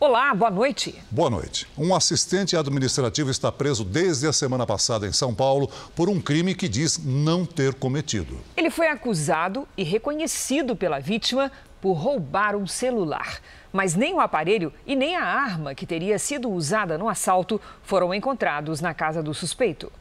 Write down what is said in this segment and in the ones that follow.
Olá, boa noite. Boa noite. Um assistente administrativo está preso desde a semana passada em São Paulo por um crime que diz não ter cometido. Ele foi acusado e reconhecido pela vítima por roubar um celular. Mas nem o aparelho e nem a arma que teria sido usada no assalto foram encontrados na casa do suspeito.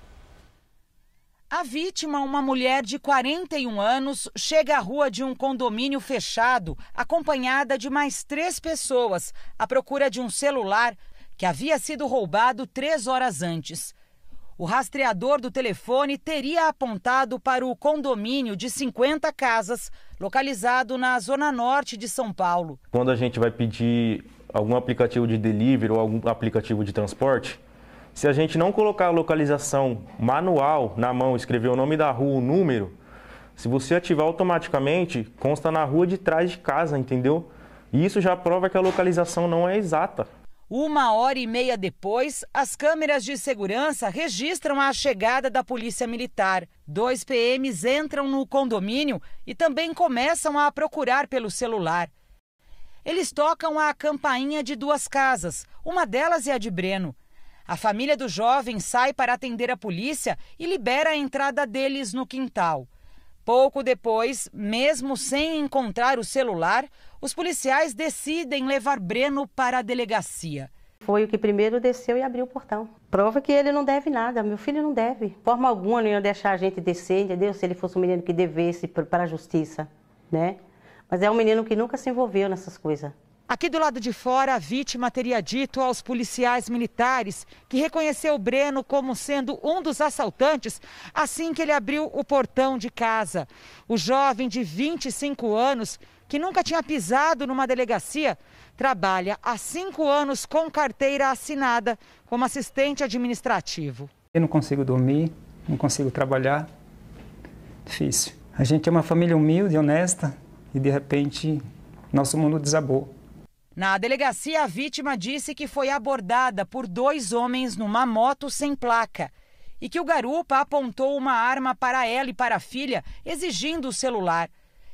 A vítima, uma mulher de 41 anos, chega à rua de um condomínio fechado, acompanhada de mais 3 pessoas, à procura de um celular que havia sido roubado 3 horas antes. O rastreador do telefone teria apontado para o condomínio de 50 casas, localizado na zona norte de São Paulo. Quando a gente vai pedir algum aplicativo de delivery ou algum aplicativo de transporte, se a gente não colocar a localização manual na mão, escrever o nome da rua, o número, se você ativar automaticamente, consta na rua de trás de casa, entendeu? E isso já prova que a localização não é exata. 1h30 depois, as câmeras de segurança registram a chegada da Polícia Militar. 2 PMs entram no condomínio e também começam a procurar pelo celular. Eles tocam a campainha de 2 casas, uma delas é a de Breno. A família do jovem sai para atender a polícia e libera a entrada deles no quintal. Pouco depois, mesmo sem encontrar o celular, os policiais decidem levar Breno para a delegacia. Foi o que primeiro desceu e abriu o portão. Prova que ele não deve nada, meu filho não deve. De forma alguma não ia deixar a gente descer, entendeu? Se ele fosse um menino que devesse para a justiça, né? Mas é um menino que nunca se envolveu nessas coisas. Aqui do lado de fora, a vítima teria dito aos policiais militares que reconheceu Breno como sendo um dos assaltantes assim que ele abriu o portão de casa. O jovem de 25 anos, que nunca tinha pisado numa delegacia, trabalha há 5 anos com carteira assinada como assistente administrativo. Eu não consigo dormir, não consigo trabalhar, difícil. A gente é uma família humilde, honesta e de repente nosso mundo desabou. Na delegacia, a vítima disse que foi abordada por 2 homens numa moto sem placa e que o garupa apontou uma arma para ela e para a filha, exigindo o celular.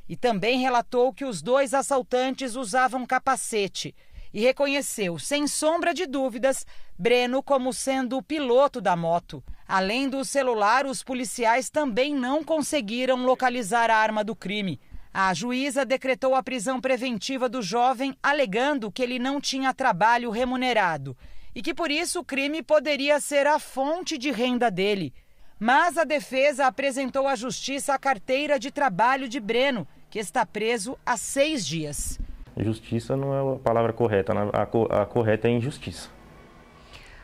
E também relatou que os 2 assaltantes usavam capacete e reconheceu, sem sombra de dúvidas, Breno como sendo o piloto da moto. Além do celular, os policiais também não conseguiram localizar a arma do crime. A juíza decretou a prisão preventiva do jovem, alegando que ele não tinha trabalho remunerado e que, por isso, o crime poderia ser a fonte de renda dele. Mas a defesa apresentou à justiça a carteira de trabalho de Breno, que está preso há 6 dias. Justiça não é a palavra correta, a correta é injustiça.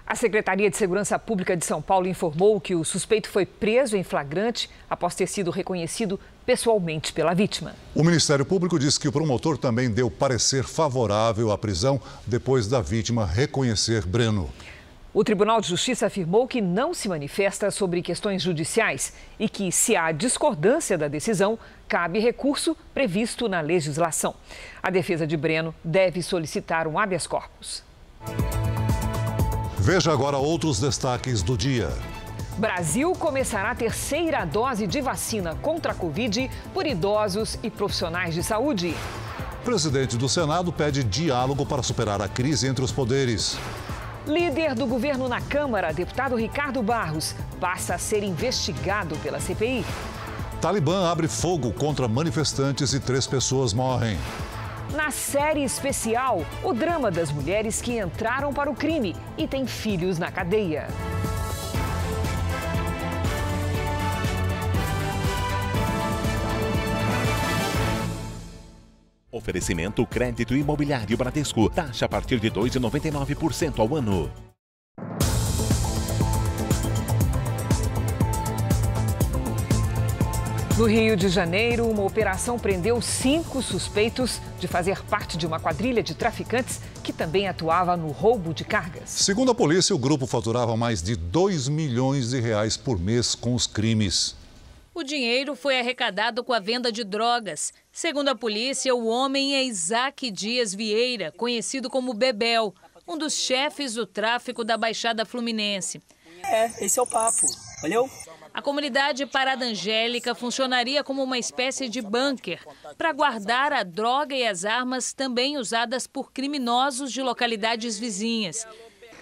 A Secretaria de Segurança Pública de São Paulo informou que o suspeito foi preso em flagrante após ter sido reconhecido pessoalmente pela vítima. O Ministério Público diz que o promotor também deu parecer favorável à prisão depois da vítima reconhecer Breno. O Tribunal de Justiça afirmou que não se manifesta sobre questões judiciais e que, se há discordância da decisão, cabe recurso previsto na legislação. A defesa de Breno deve solicitar um habeas corpus. Veja agora outros destaques do dia. Brasil começará a 3ª dose de vacina contra a Covid por idosos e profissionais de saúde. Presidente do Senado pede diálogo para superar a crise entre os poderes. Líder do governo na Câmara, deputado Ricardo Barros, passa a ser investigado pela CPI. Talibã abre fogo contra manifestantes e 3 pessoas morrem. Na série especial, o drama das mulheres que entraram para o crime e têm filhos na cadeia. Oferecimento Crédito Imobiliário Bradesco. Taxa a partir de 2,99% ao ano. No Rio de Janeiro, uma operação prendeu 5 suspeitos de fazer parte de uma quadrilha de traficantes que também atuava no roubo de cargas. Segundo a polícia, o grupo faturava mais de 2 milhões de reais por mês com os crimes. O dinheiro foi arrecadado com a venda de drogas. Segundo a polícia, o homem é Isaac Dias Vieira, conhecido como Bebel, um dos chefes do tráfico da Baixada Fluminense. Esse é o papo, valeu? A comunidade Parada Angélica funcionaria como uma espécie de bunker para guardar a droga e as armas também usadas por criminosos de localidades vizinhas.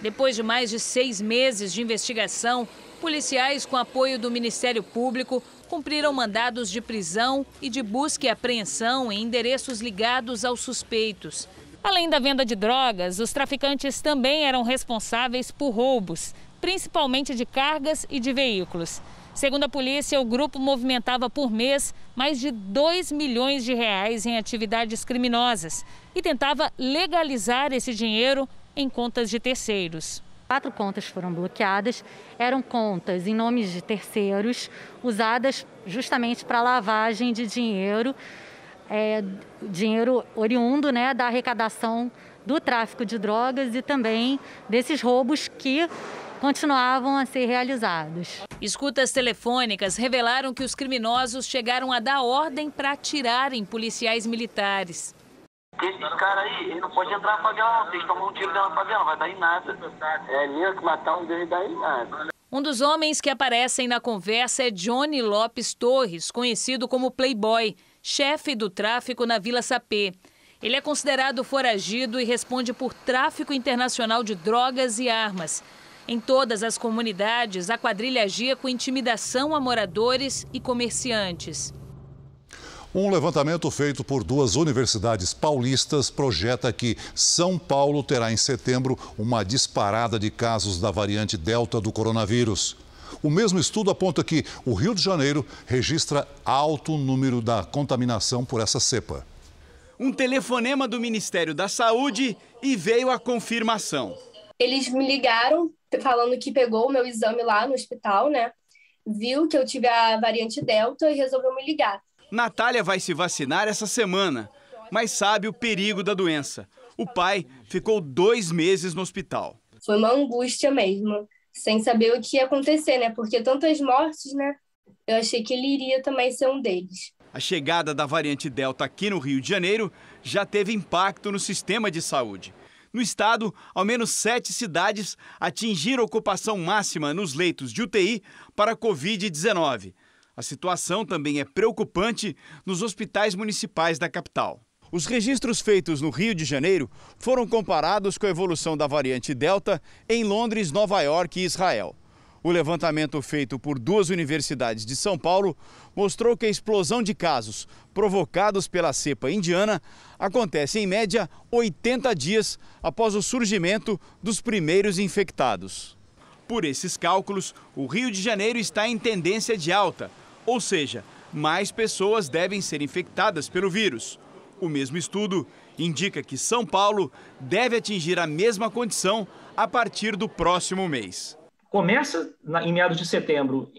Depois de mais de 6 meses de investigação, policiais com apoio do Ministério Público cumpriram mandados de prisão e de busca e apreensão em endereços ligados aos suspeitos. Além da venda de drogas, os traficantes também eram responsáveis por roubos, principalmente de cargas e de veículos. Segundo a polícia, o grupo movimentava por mês mais de 2 milhões de reais em atividades criminosas e tentava legalizar esse dinheiro em contas de terceiros. 4 contas foram bloqueadas, eram contas em nomes de terceiros, usadas justamente para lavagem de dinheiro, dinheiro oriundo, né, da arrecadação do tráfico de drogas e também desses roubos que continuavam a ser realizados. Escutas telefônicas revelaram que os criminosos chegaram a dar ordem para atirar em policiais militares. Esse cara aí, ele não pode entrar na favela, não. Vocês tomam um tiro dentro da favela, não vai dar em nada. É mesmo que matar um deles dá em nada. Um dos homens que aparecem na conversa é Johnny Lopes Torres, conhecido como Playboy, chefe do tráfico na Vila Sapê. Ele é considerado foragido e responde por tráfico internacional de drogas e armas. Em todas as comunidades, a quadrilha agia com intimidação a moradores e comerciantes. Um levantamento feito por 2 universidades paulistas projeta que São Paulo terá em setembro uma disparada de casos da variante Delta do coronavírus. O mesmo estudo aponta que o Rio de Janeiro registra alto número da contaminação por essa cepa. Um telefonema do Ministério da Saúde e veio a confirmação. Eles me ligaram falando que pegou o meu exame lá no hospital, né? Viu que eu tive a variante Delta e resolveu me ligar. Natália vai se vacinar essa semana, mas sabe o perigo da doença. O pai ficou 2 meses no hospital. Foi uma angústia mesmo, sem saber o que ia acontecer, né? Porque tantas mortes, né? Eu achei que ele iria também ser um deles. A chegada da variante Delta aqui no Rio de Janeiro já teve impacto no sistema de saúde. No estado, ao menos 7 cidades atingiram ocupação máxima nos leitos de UTI para a Covid-19. A situação também é preocupante nos hospitais municipais da capital. Os registros feitos no Rio de Janeiro foram comparados com a evolução da variante Delta em Londres, Nova York e Israel. O levantamento feito por 2 universidades de São Paulo mostrou que a explosão de casos provocados pela cepa indiana acontece em média 80 dias após o surgimento dos primeiros infectados. Por esses cálculos, o Rio de Janeiro está em tendência de alta, ou seja, mais pessoas devem ser infectadas pelo vírus. O mesmo estudo indica que São Paulo deve atingir a mesma condição a partir do próximo mês. Começa em meados de setembro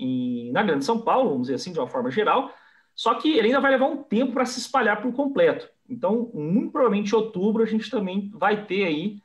na Grande São Paulo, vamos dizer assim, de uma forma geral, só que ele ainda vai levar um tempo para se espalhar por completo. Então, muito provavelmente em outubro a gente também vai ter aí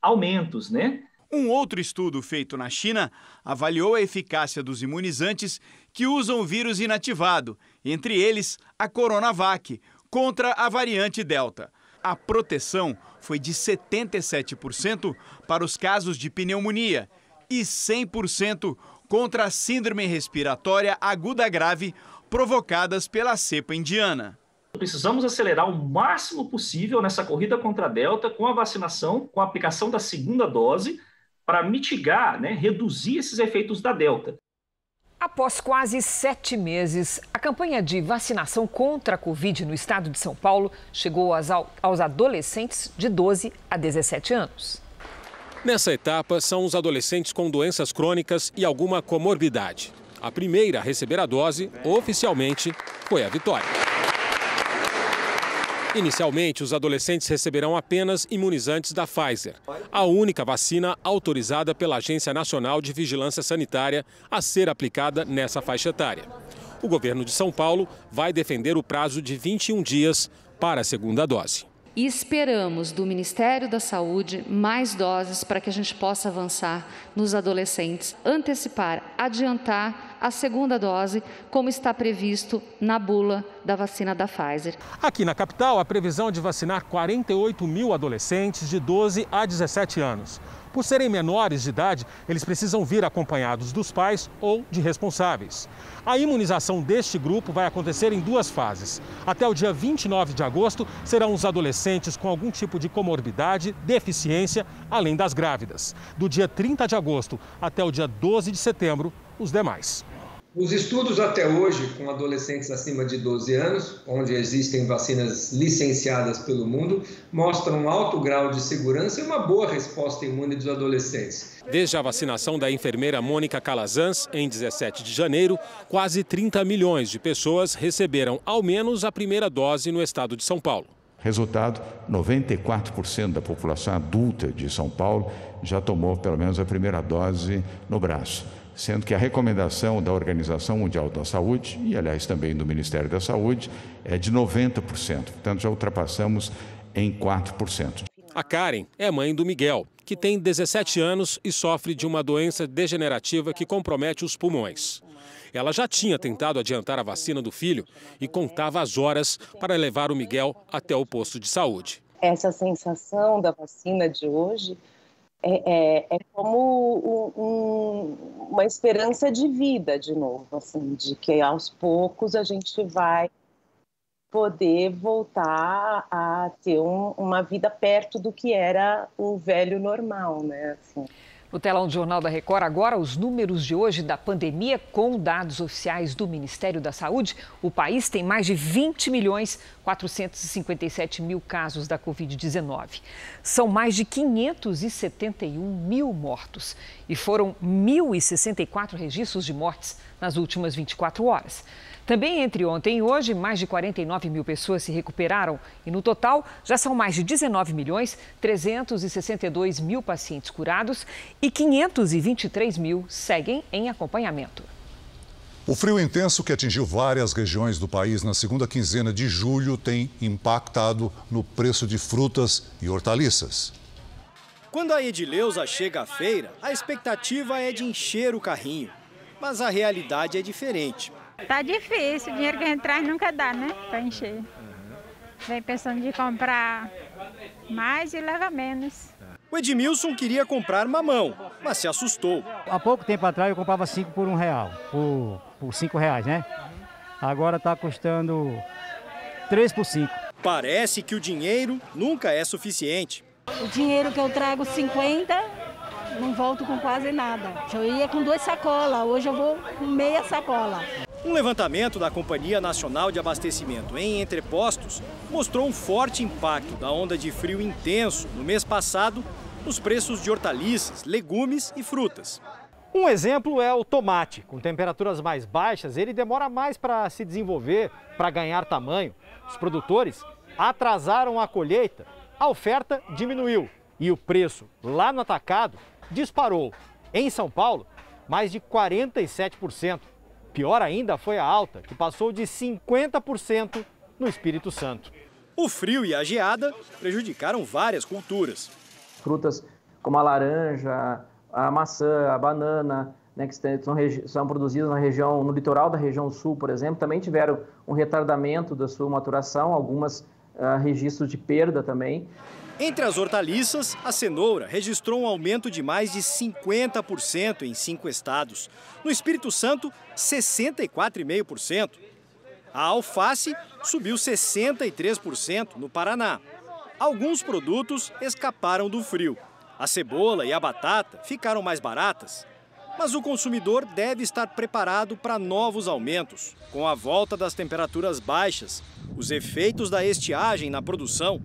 aumentos, né? Um outro estudo feito na China avaliou a eficácia dos imunizantes que usam o vírus inativado, entre eles a Coronavac, contra a variante Delta. A proteção foi de 77% para os casos de pneumonia e 100% contra a síndrome respiratória aguda grave provocadas pela cepa indiana. Precisamos acelerar o máximo possível nessa corrida contra a Delta com a vacinação, com a aplicação da segunda dose, para mitigar, reduzir esses efeitos da Delta. Após quase 7 meses, a campanha de vacinação contra a Covid no estado de São Paulo chegou aos adolescentes de 12 a 17 anos. Nessa etapa, são os adolescentes com doenças crônicas e alguma comorbidade. A primeira a receber a dose, oficialmente, foi a Vitória. Inicialmente, os adolescentes receberão apenas imunizantes da Pfizer, a única vacina autorizada pela Agência Nacional de Vigilância Sanitária a ser aplicada nessa faixa etária. O governo de São Paulo vai defender o prazo de 21 dias para a segunda dose. E esperamos do Ministério da Saúde mais doses para que a gente possa avançar nos adolescentes, antecipar, adiantar a segunda dose, como está previsto na bula da vacina da Pfizer. Aqui na capital, a previsão é de vacinar 48 mil adolescentes de 12 a 17 anos. Por serem menores de idade, eles precisam vir acompanhados dos pais ou de responsáveis. A imunização deste grupo vai acontecer em 2 fases. Até o dia 29 de agosto, serão os adolescentes com algum tipo de comorbidade, deficiência, além das grávidas. Do dia 30 de agosto até o dia 12 de setembro, os demais. Os estudos até hoje com adolescentes acima de 12 anos, onde existem vacinas licenciadas pelo mundo, mostram um alto grau de segurança e uma boa resposta imune dos adolescentes. Desde a vacinação da enfermeira Mônica Calazans, em 17 de janeiro, quase 30 milhões de pessoas receberam ao menos a primeira dose no estado de São Paulo. Resultado, 94% da população adulta de São Paulo já tomou pelo menos a primeira dose no braço, sendo que a recomendação da Organização Mundial da Saúde, e aliás também do Ministério da Saúde, é de 90%, portanto já ultrapassamos em 4%. A Karen é mãe do Miguel, que tem 17 anos e sofre de uma doença degenerativa que compromete os pulmões. Ela já tinha tentado adiantar a vacina do filho e contava as horas para levar o Miguel até o posto de saúde. Essa sensação da vacina de hoje é como uma esperança de vida de novo, assim, de que aos poucos a gente vai poder voltar a ter uma vida perto do que era o velho normal, né? Assim. No telão do Jornal da Record, agora os números de hoje da pandemia com dados oficiais do Ministério da Saúde. O país tem mais de 20.457.000 casos da Covid-19. São mais de 571 mil mortos e foram 1.064 registros de mortes nas últimas 24 horas. Também entre ontem e hoje, mais de 49 mil pessoas se recuperaram e, no total, já são mais de 19.362.000 pacientes curados e 523 mil seguem em acompanhamento. O frio intenso que atingiu várias regiões do país na segunda quinzena de julho tem impactado no preço de frutas e hortaliças. Quando a Edileuza chega à feira, a expectativa é de encher o carrinho, mas a realidade é diferente. Tá difícil, o dinheiro que a gente traz nunca dá, né, para encher. Vem pensando de comprar mais e leva menos. O Edmilson queria comprar mamão, mas se assustou. Há pouco tempo atrás eu comprava 5 por R$1, por R$5, né? Agora está custando 3 por 5. Parece que o dinheiro nunca é suficiente. O dinheiro que eu trago 50, não volto com quase nada. Eu ia com 2 sacolas, hoje eu vou com meia sacola. Um levantamento da Companhia Nacional de Abastecimento em Entrepostos mostrou um forte impacto da onda de frio intenso no mês passado nos preços de hortaliças, legumes e frutas. Um exemplo é o tomate. Com temperaturas mais baixas, ele demora mais para se desenvolver, para ganhar tamanho. Os produtores atrasaram a colheita, a oferta diminuiu e o preço lá no atacado disparou. Em São Paulo, mais de 47%. Pior ainda foi a alta, que passou de 50% no Espírito Santo. O frio e a geada prejudicaram várias culturas. Frutas como a laranja, a maçã, a banana, né, que são produzidas na região, no litoral da região sul, por exemplo, também tiveram um retardamento da sua maturação, algumas registros de perda também. Entre as hortaliças, a cenoura registrou um aumento de mais de 50% em 5 estados. No Espírito Santo, 64,5%. A alface subiu 63% no Paraná. Alguns produtos escaparam do frio. A cebola e a batata ficaram mais baratas. Mas o consumidor deve estar preparado para novos aumentos. Com a volta das temperaturas baixas, os efeitos da estiagem na produção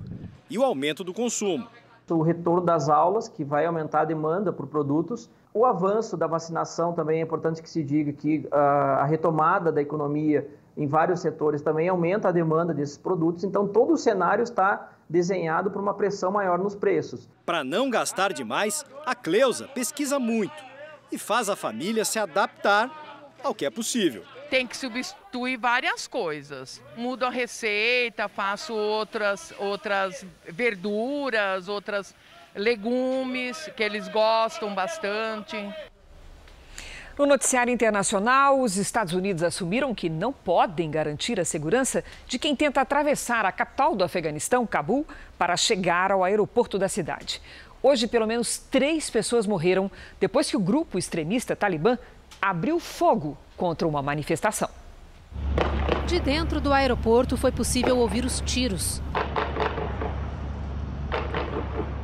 e o aumento do consumo. O retorno das aulas, que vai aumentar a demanda por produtos. O avanço da vacinação também é importante que se diga que a retomada da economia em vários setores também aumenta a demanda desses produtos. Então, todo o cenário está desenhado para uma pressão maior nos preços. Para não gastar demais, a Cleusa pesquisa muito e faz a família se adaptar ao que é possível. Tem que substituir várias coisas. Mudo a receita, faço outras verduras, outros legumes que eles gostam bastante. No noticiário internacional, os Estados Unidos assumiram que não podem garantir a segurança de quem tenta atravessar a capital do Afeganistão, Cabul, para chegar ao aeroporto da cidade. Hoje, pelo menos 3 pessoas morreram depois que o grupo extremista Talibã abriu fogo contra uma manifestação. De dentro do aeroporto foi possível ouvir os tiros.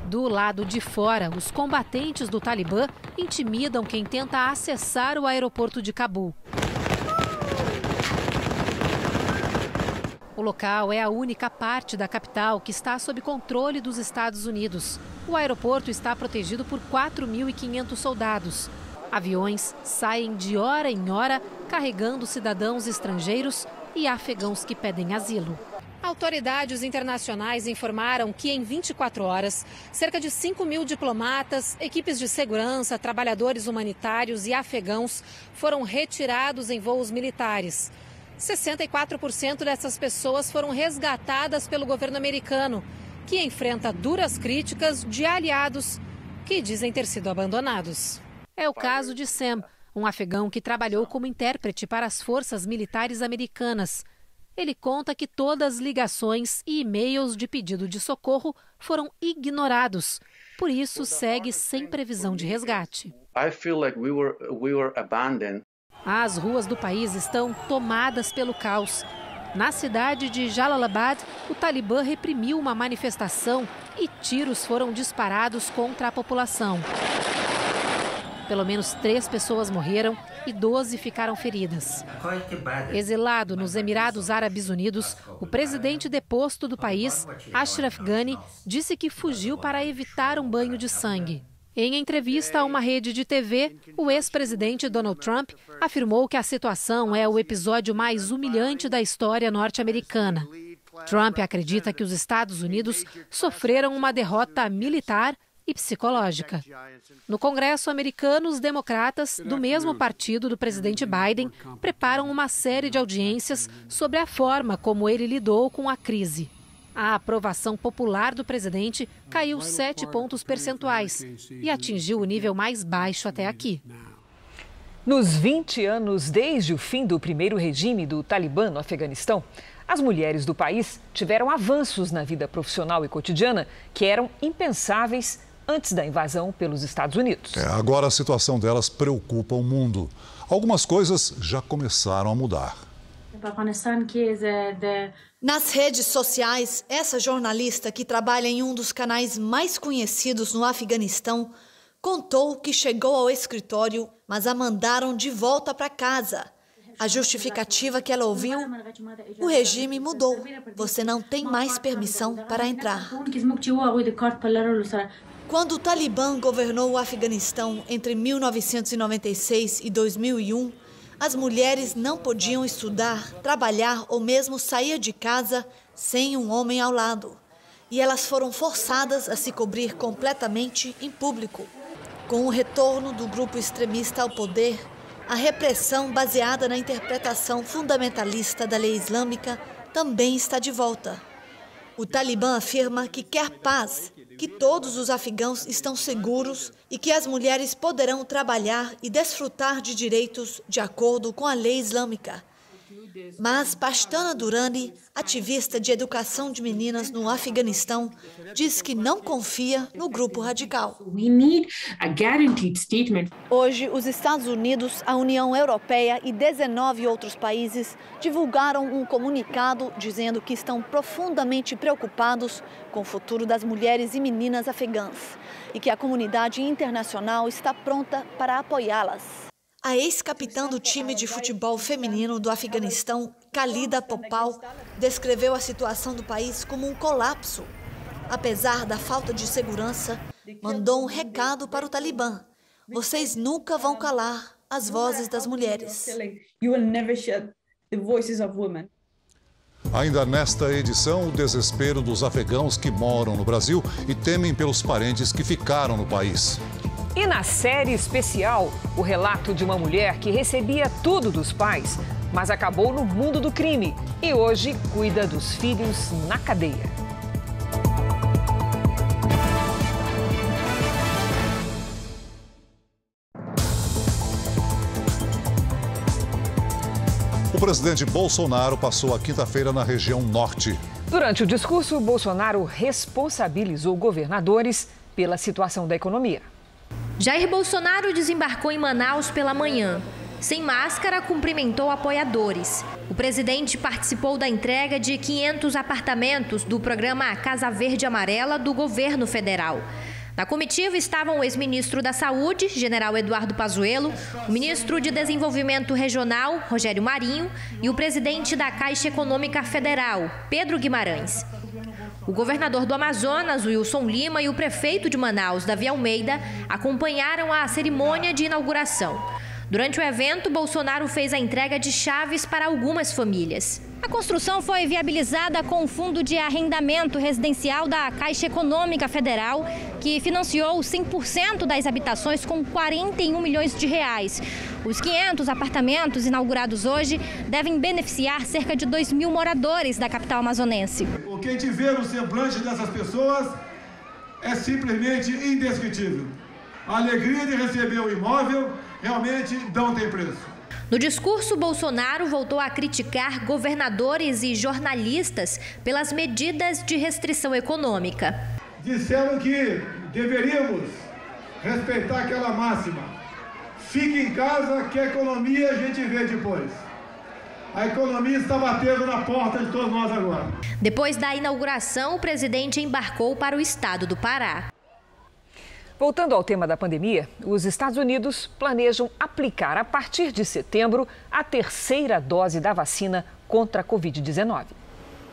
Do lado de fora, os combatentes do Talibã intimidam quem tenta acessar o aeroporto de Cabul. O local é a única parte da capital que está sob controle dos Estados Unidos. O aeroporto está protegido por 4.500 soldados. Aviões saem de hora em hora carregando cidadãos estrangeiros e afegãos que pedem asilo. Autoridades internacionais informaram que em 24 horas, cerca de 5.000 diplomatas, equipes de segurança, trabalhadores humanitários e afegãos foram retirados em voos militares. 64% dessas pessoas foram resgatadas pelo governo americano, que enfrenta duras críticas de aliados que dizem ter sido abandonados. É o caso de Sam, um afegão que trabalhou como intérprete para as forças militares americanas. Ele conta que todas as ligações e e-mails de pedido de socorro foram ignorados. Por isso, segue sem previsão de resgate. I feel like we were abandoned. As ruas do país estão tomadas pelo caos. Na cidade de Jalalabad, o Talibã reprimiu uma manifestação e tiros foram disparados contra a população. Pelo menos 3 pessoas morreram e 12 ficaram feridas. Exilado nos Emirados Árabes Unidos, o presidente deposto do país, Ashraf Ghani, disse que fugiu para evitar um banho de sangue. Em entrevista a uma rede de TV, o ex-presidente Donald Trump afirmou que a situação é o episódio mais humilhante da história norte-americana. Trump acredita que os Estados Unidos sofreram uma derrota militar e psicológica. No Congresso americano, os democratas, do mesmo partido do presidente Biden, preparam uma série de audiências sobre a forma como ele lidou com a crise. A aprovação popular do presidente caiu 7 pontos percentuais e atingiu o nível mais baixo até aqui. Nos 20 anos desde o fim do primeiro regime do Talibã no Afeganistão, as mulheres do país tiveram avanços na vida profissional e cotidiana que eram impensáveis antes da invasão pelos Estados Unidos. Agora a situação delas preocupa o mundo. Algumas coisas já começaram a mudar. Nas redes sociais, essa jornalista que trabalha em um dos canais mais conhecidos no Afeganistão contou que chegou ao escritório, mas a mandaram de volta para casa. A justificativa que ela ouviu: o regime mudou, você não tem mais permissão para entrar. Quando o Talibã governou o Afeganistão entre 1996 e 2001, as mulheres não podiam estudar, trabalhar ou mesmo sair de casa sem um homem ao lado. E elas foram forçadas a se cobrir completamente em público. Com o retorno do grupo extremista ao poder, a repressão baseada na interpretação fundamentalista da lei islâmica também está de volta. O Talibã afirma que quer paz, que todos os afegãos estão seguros e que as mulheres poderão trabalhar e desfrutar de direitos de acordo com a lei islâmica. Mas Pashtana Durrani, ativista de educação de meninas no Afeganistão, diz que não confia no grupo radical. Hoje, os Estados Unidos, a União Europeia e 19 outros países divulgaram um comunicado dizendo que estão profundamente preocupados com o futuro das mulheres e meninas afegãs e que a comunidade internacional está pronta para apoiá-las. A ex-capitã do time de futebol feminino do Afeganistão, Khalida Popal, descreveu a situação do país como um colapso. Apesar da falta de segurança, mandou um recado para o Talibã: vocês nunca vão calar as vozes das mulheres. Ainda nesta edição, o desespero dos afegãos que moram no Brasil e temem pelos parentes que ficaram no país. E na série especial, o relato de uma mulher que recebia tudo dos pais, mas acabou no mundo do crime e hoje cuida dos filhos na cadeia. O presidente Bolsonaro passou a quinta-feira na região norte. Durante o discurso, Bolsonaro responsabilizou governadores pela situação da economia. Jair Bolsonaro desembarcou em Manaus pela manhã. Sem máscara, cumprimentou apoiadores. O presidente participou da entrega de 500 apartamentos do programa Casa Verde Amarela do governo federal. Na comitiva estavam o ex-ministro da Saúde, general Eduardo Pazuello, o ministro de Desenvolvimento Regional, Rogério Marinho, e o presidente da Caixa Econômica Federal, Pedro Guimarães. O governador do Amazonas, Wilson Lima, e o prefeito de Manaus, Davi Almeida, acompanharam a cerimônia de inauguração. Durante o evento, Bolsonaro fez a entrega de chaves para algumas famílias. A construção foi viabilizada com o Fundo de Arrendamento Residencial da Caixa Econômica Federal, que financiou 100% das habitações com 41 milhões de reais. Os 500 apartamentos inaugurados hoje devem beneficiar cerca de 2.000 moradores da capital amazonense. O que a gente vê no semblante dessas pessoas é simplesmente indescritível. A alegria de receber o imóvel realmente não tem preço. No discurso, Bolsonaro voltou a criticar governadores e jornalistas pelas medidas de restrição econômica. Disseram que deveríamos respeitar aquela máxima: fique em casa que a economia a gente vê depois. A economia está batendo na porta de todos nós agora. Depois da inauguração, o presidente embarcou para o estado do Pará. Voltando ao tema da pandemia, os Estados Unidos planejam aplicar a partir de setembro a terceira dose da vacina contra a Covid-19.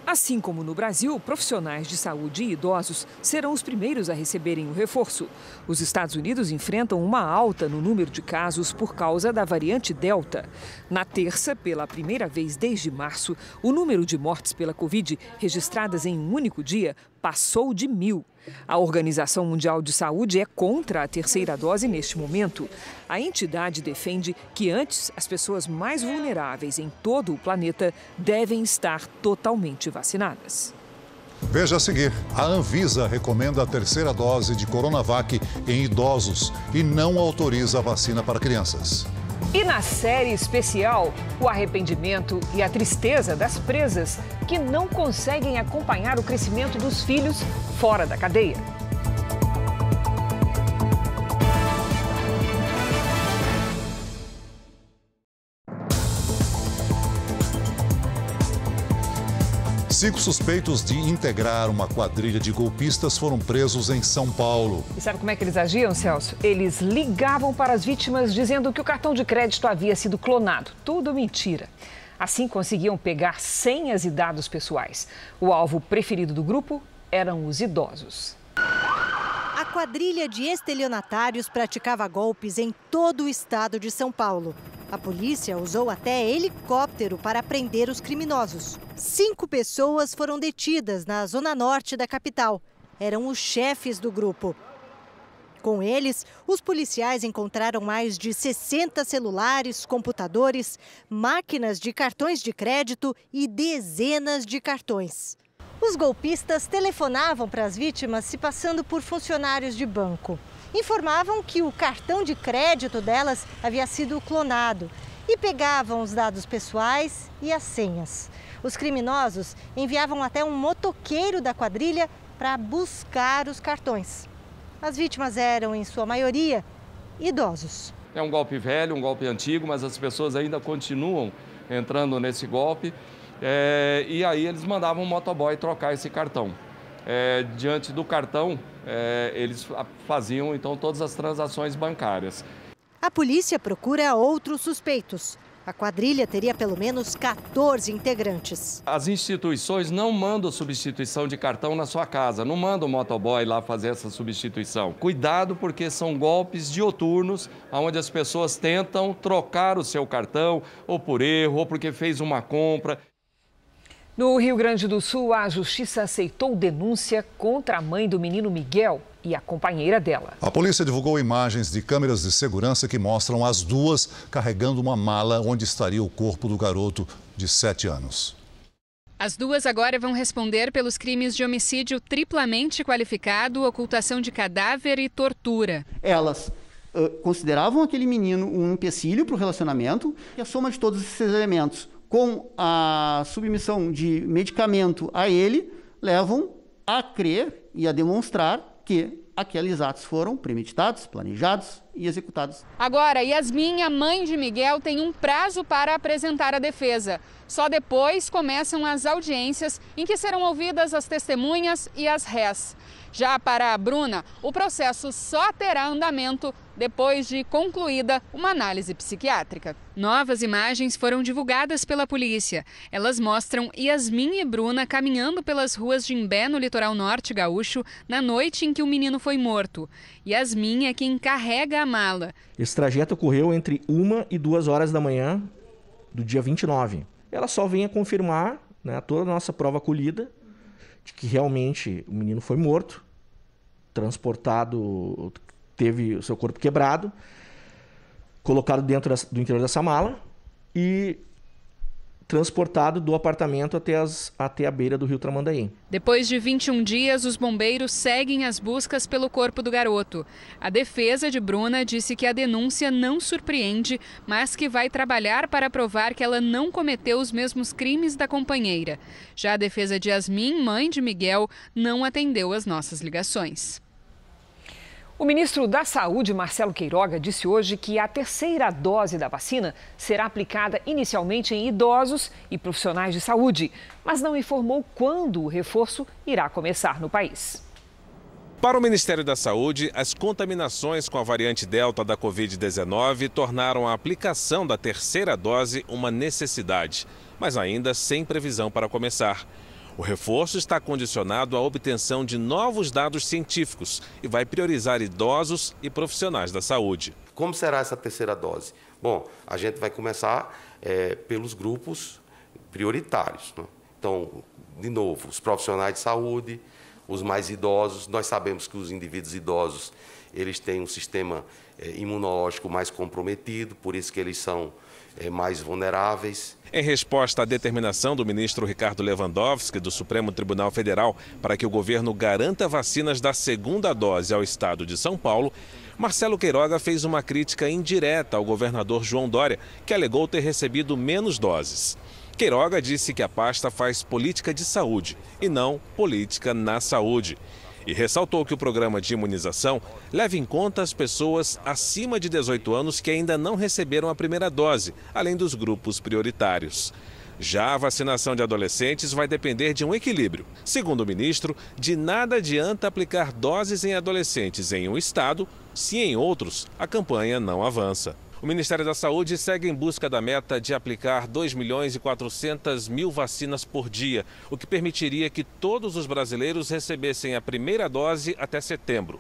Assim como no Brasil, profissionais de saúde e idosos serão os primeiros a receberem o reforço. Os Estados Unidos enfrentam uma alta no número de casos por causa da variante Delta. Na terça, pela primeira vez desde março, o número de mortes pela Covid registradas em um único dia passou de 1.000. A Organização Mundial de Saúde é contra a terceira dose neste momento. A entidade defende que antes as pessoas mais vulneráveis em todo o planeta devem estar totalmente vacinadas. Veja a seguir, a Anvisa recomenda a terceira dose de Coronavac em idosos e não autoriza a vacina para crianças. E na série especial, o arrependimento e a tristeza das presas que não conseguem acompanhar o crescimento dos filhos fora da cadeia. Cinco suspeitos de integrar uma quadrilha de golpistas foram presos em São Paulo. E sabe como é que eles agiam, Celso? Eles ligavam para as vítimas dizendo que o cartão de crédito havia sido clonado. Tudo mentira. Assim conseguiam pegar senhas e dados pessoais. O alvo preferido do grupo eram os idosos. A quadrilha de estelionatários praticava golpes em todo o estado de São Paulo. A polícia usou até helicóptero para prender os criminosos. 5 pessoas foram detidas na zona norte da capital. Eram os chefes do grupo. Com eles, os policiais encontraram mais de 60 celulares, computadores, máquinas de cartões de crédito e dezenas de cartões. Os golpistas telefonavam para as vítimas se passando por funcionários de banco. Informavam que o cartão de crédito delas havia sido clonado e pegavam os dados pessoais e as senhas. Os criminosos enviavam até um motoqueiro da quadrilha para buscar os cartões. As vítimas eram, em sua maioria, idosos. É um golpe velho, um golpe antigo, mas as pessoas ainda continuam entrando nesse golpe. E aí eles mandavam um motoboy trocar esse cartão. Diante do cartão, eles faziam então todas as transações bancárias. A polícia procura outros suspeitos. A quadrilha teria pelo menos 14 integrantes. As instituições não mandam substituição de cartão na sua casa, não mandam o motoboy lá fazer essa substituição. Cuidado, porque são golpes dioturnos, onde as pessoas tentam trocar o seu cartão, ou por erro, ou porque fez uma compra. No Rio Grande do Sul, a justiça aceitou denúncia contra a mãe do menino Miguel e a companheira dela. A polícia divulgou imagens de câmeras de segurança que mostram as duas carregando uma mala onde estaria o corpo do garoto de 7 anos. As duas agora vão responder pelos crimes de homicídio triplamente qualificado, ocultação de cadáver e tortura. Elas consideravam aquele menino um empecilho para o relacionamento e a soma de todos esses elementos, com a submissão de medicamento a ele, levam a crer e a demonstrar que aqueles atos foram premeditados, planejados e executados. Agora, Yasmin, a mãe de Miguel, tem um prazo para apresentar a defesa. Só depois começam as audiências em que serão ouvidas as testemunhas e as rés. Já para a Bruna, o processo só terá andamento depois de concluída uma análise psiquiátrica. Novas imagens foram divulgadas pela polícia. Elas mostram Yasmin e Bruna caminhando pelas ruas de Imbé, no litoral norte gaúcho, na noite em que o menino foi morto. Yasmin é quem carrega a mala. Esse trajeto ocorreu entre 1 e 2 horas da manhã do dia 29. Ela só vem a confirmar, né, toda a nossa prova colhida de que realmente o menino foi morto, transportado, teve o seu corpo quebrado, colocado dentro do interior dessa mala e transportado do apartamento até a beira do rio Tramandaí. Depois de 21 dias, os bombeiros seguem as buscas pelo corpo do garoto. A defesa de Bruna disse que a denúncia não surpreende, mas que vai trabalhar para provar que ela não cometeu os mesmos crimes da companheira. Já a defesa de Yasmin, mãe de Miguel, não atendeu às nossas ligações. O ministro da Saúde, Marcelo Queiroga, disse hoje que a terceira dose da vacina será aplicada inicialmente em idosos e profissionais de saúde, mas não informou quando o reforço irá começar no país. Para o Ministério da Saúde, as contaminações com a variante Delta da Covid-19 tornaram a aplicação da terceira dose uma necessidade, mas ainda sem previsão para começar. O reforço está condicionado à obtenção de novos dados científicos e vai priorizar idosos e profissionais da saúde. Como será essa terceira dose? Bom, a gente vai começar pelos grupos prioritários, né? Então, de novo, os profissionais de saúde, os mais idosos. Nós sabemos que os indivíduos idosos, eles têm um sistema imunológico mais comprometido, por isso que eles são mais vulneráveis. Em resposta à determinação do ministro Ricardo Lewandowski, do Supremo Tribunal Federal, para que o governo garanta vacinas da segunda dose ao estado de São Paulo, Marcelo Queiroga fez uma crítica indireta ao governador João Dória, que alegou ter recebido menos doses. Queiroga disse que a pasta faz política de saúde e não política na saúde. E ressaltou que o programa de imunização leva em conta as pessoas acima de 18 anos que ainda não receberam a primeira dose, além dos grupos prioritários. Já a vacinação de adolescentes vai depender de um equilíbrio. Segundo o ministro, de nada adianta aplicar doses em adolescentes em um estado, se em outros a campanha não avança. O Ministério da Saúde segue em busca da meta de aplicar 2.400.000 vacinas por dia, o que permitiria que todos os brasileiros recebessem a primeira dose até setembro.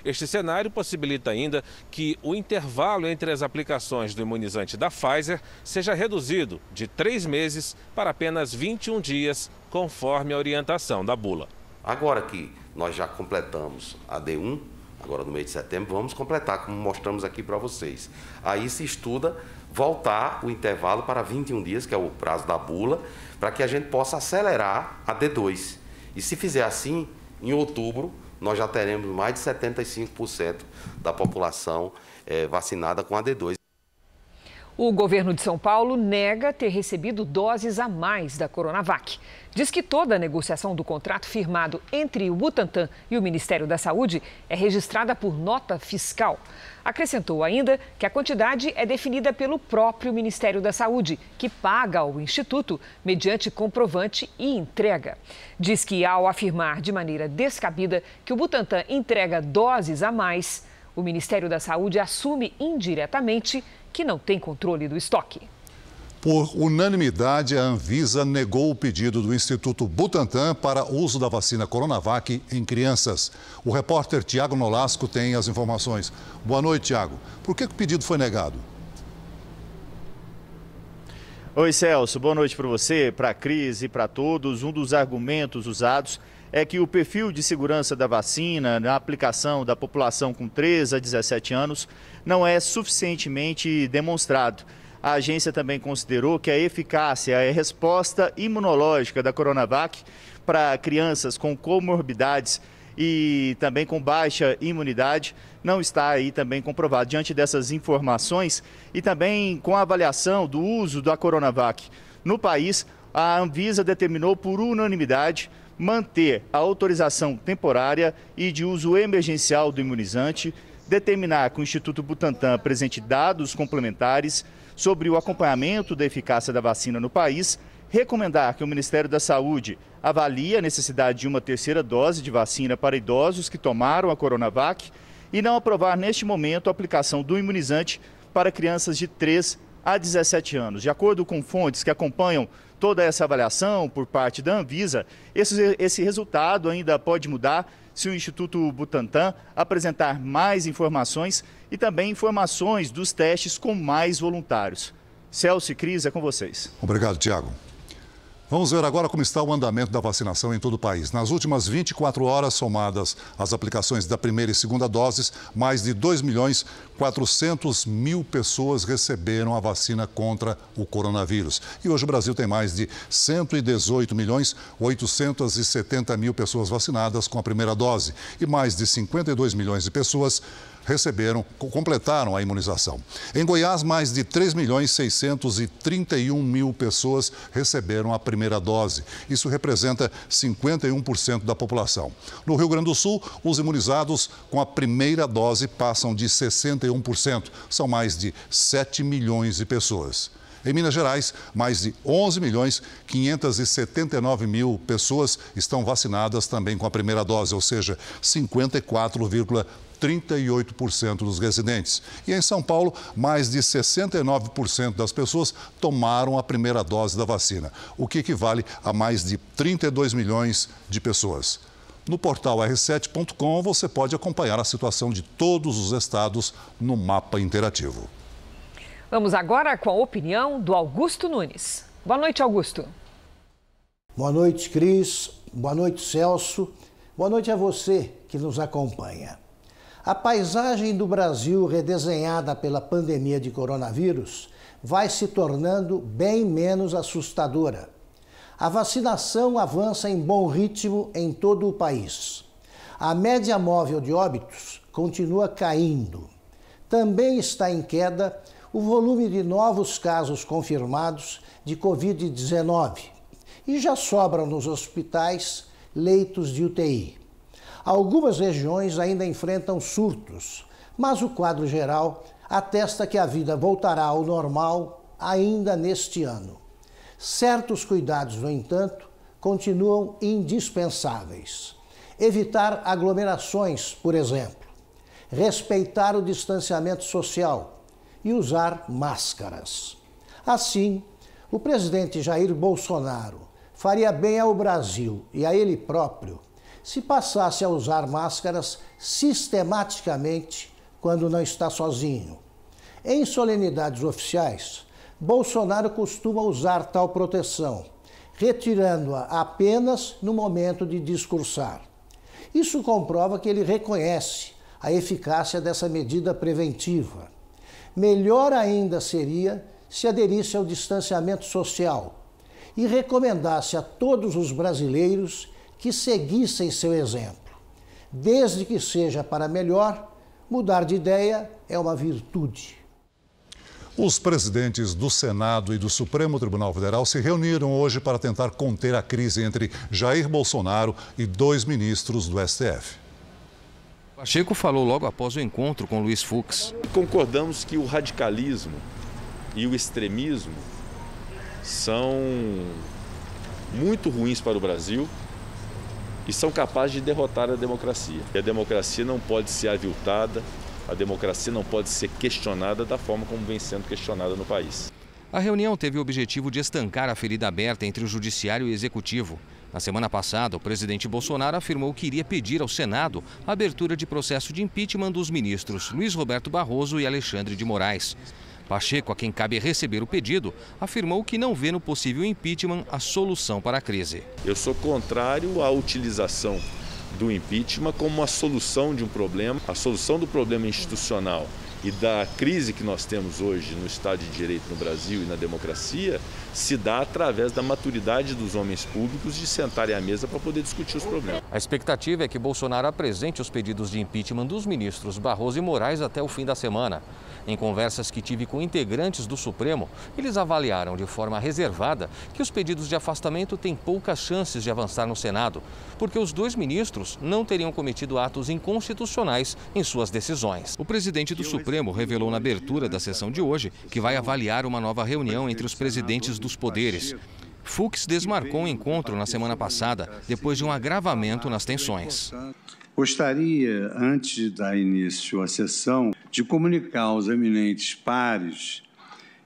Este cenário possibilita ainda que o intervalo entre as aplicações do imunizante da Pfizer seja reduzido de 3 meses para apenas 21 dias, conforme a orientação da bula. Agora que nós já completamos a D1, agora no mês de setembro, vamos completar, como mostramos aqui para vocês. Aí se estuda voltar o intervalo para 21 dias, que é o prazo da bula, para que a gente possa acelerar a D2. E se fizer assim, em outubro, nós já teremos mais de 75% da população vacinada com a D2. O governo de São Paulo nega ter recebido doses a mais da Coronavac. Diz que toda a negociação do contrato firmado entre o Butantan e o Ministério da Saúde é registrada por nota fiscal. Acrescentou ainda que a quantidade é definida pelo próprio Ministério da Saúde, que paga ao Instituto mediante comprovante e entrega. Diz que, ao afirmar de maneira descabida que o Butantan entrega doses a mais, o Ministério da Saúde assume indiretamente que não tem controle do estoque. Por unanimidade, a Anvisa negou o pedido do Instituto Butantan para uso da vacina Coronavac em crianças. O repórter Tiago Nolasco tem as informações. Boa noite, Tiago. Por que o pedido foi negado? Oi, Celso. Boa noite para você, para a Cris e para todos. Um dos argumentos usados é que o perfil de segurança da vacina na aplicação da população com 13 a 17 anos não é suficientemente demonstrado. A agência também considerou que a eficácia e a resposta imunológica da Coronavac para crianças com comorbidades e também com baixa imunidade não está aí também comprovado. Diante dessas informações e também com a avaliação do uso da Coronavac no país, a Anvisa determinou por unanimidade manter a autorização temporária e de uso emergencial do imunizante, determinar que o Instituto Butantan apresente dados complementares sobre o acompanhamento da eficácia da vacina no país, recomendar que o Ministério da Saúde avalie a necessidade de uma terceira dose de vacina para idosos que tomaram a Coronavac e não aprovar neste momento a aplicação do imunizante para crianças de 3 a 17 anos. De acordo com fontes que acompanham toda essa avaliação por parte da Anvisa, esse resultado ainda pode mudar se o Instituto Butantan apresentar mais informações e também informações dos testes com mais voluntários. Celso e Cris, é com vocês. Obrigado, Tiago. Vamos ver agora como está o andamento da vacinação em todo o país. Nas últimas 24 horas, somadas as aplicações da primeira e segunda doses, mais de 2.400.000 pessoas receberam a vacina contra o coronavírus. E hoje o Brasil tem mais de 118.870.000 pessoas vacinadas com a primeira dose e mais de 52 milhões de pessoas completaram a imunização. Em Goiás, mais de 3.631.000 pessoas receberam a primeira dose. Isso representa 51% da população. No Rio Grande do Sul, os imunizados com a primeira dose passam de 61%. São mais de 7 milhões de pessoas. Em Minas Gerais, mais de 11.579.000 pessoas estão vacinadas também com a primeira dose, ou seja, 54,38% dos residentes. E em São Paulo, mais de 69% das pessoas tomaram a primeira dose da vacina, o que equivale a mais de 32 milhões de pessoas. No portal r7.com você pode acompanhar a situação de todos os estados no mapa interativo. Vamos agora com a opinião do Augusto Nunes. Boa noite, Augusto. Boa noite, Cris. Boa noite, Celso. Boa noite a você que nos acompanha. A paisagem do Brasil redesenhada pela pandemia de coronavírus vai se tornando bem menos assustadora. A vacinação avança em bom ritmo em todo o país. A média móvel de óbitos continua caindo. Também está em queda o volume de novos casos confirmados de Covid-19 e já sobram nos hospitais leitos de UTI. Algumas regiões ainda enfrentam surtos, mas o quadro geral atesta que a vida voltará ao normal ainda neste ano. Certos cuidados, no entanto, continuam indispensáveis. Evitar aglomerações, por exemplo. Respeitar o distanciamento social e usar máscaras. Assim, o presidente Jair Bolsonaro faria bem ao Brasil e a ele próprio se passasse a usar máscaras sistematicamente quando não está sozinho. Em solenidades oficiais, Bolsonaro costuma usar tal proteção, retirando-a apenas no momento de discursar. Isso comprova que ele reconhece a eficácia dessa medida preventiva. Melhor ainda seria se aderisse ao distanciamento social e recomendasse a todos os brasileiros que seguissem seu exemplo. Desde que seja para melhor, mudar de ideia é uma virtude. Os presidentes do Senado e do Supremo Tribunal Federal se reuniram hoje para tentar conter a crise entre Jair Bolsonaro e 2 ministros do STF. Pacheco falou logo após o encontro com Luiz Fux. Concordamos que o radicalismo e o extremismo são muito ruins para o Brasil e são capazes de derrotar a democracia. E a democracia não pode ser aviltada, a democracia não pode ser questionada da forma como vem sendo questionada no país. A reunião teve o objetivo de estancar a ferida aberta entre o Judiciário e o Executivo. Na semana passada, o presidente Bolsonaro afirmou que iria pedir ao Senado a abertura de processo de impeachment dos ministros Luiz Roberto Barroso e Alexandre de Moraes. Pacheco, a quem cabe receber o pedido, afirmou que não vê no possível impeachment a solução para a crise. Eu sou contrário à utilização do impeachment como a solução de um problema, a solução do problema institucional e da crise que nós temos hoje no Estado de Direito no Brasil e na democracia se dá através da maturidade dos homens públicos de sentarem à mesa para poder discutir os problemas. A expectativa é que Bolsonaro apresente os pedidos de impeachment dos ministros Barroso e Moraes até o fim da semana. Em conversas que tive com integrantes do Supremo, eles avaliaram de forma reservada que os pedidos de afastamento têm poucas chances de avançar no Senado, porque os dois ministros não teriam cometido atos inconstitucionais em suas decisões. O presidente do Supremo revelou na abertura da sessão de hoje que vai avaliar uma nova reunião entre os presidentes dos poderes. Fux desmarcou o encontro na semana passada, depois de um agravamento nas tensões. Gostaria, antes de dar início à sessão, de comunicar aos eminentes pares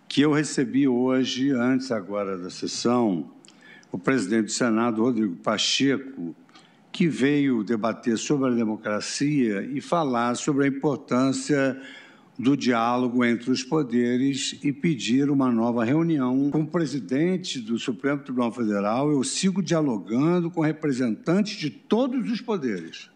que eu recebi hoje, antes agora da sessão, o presidente do Senado, Rodrigo Pacheco, que veio debater sobre a democracia e falar sobre a importância do diálogo entre os poderes e pedir uma nova reunião com o presidente do Supremo Tribunal Federal. Eu sigo dialogando com representantes de todos os poderes,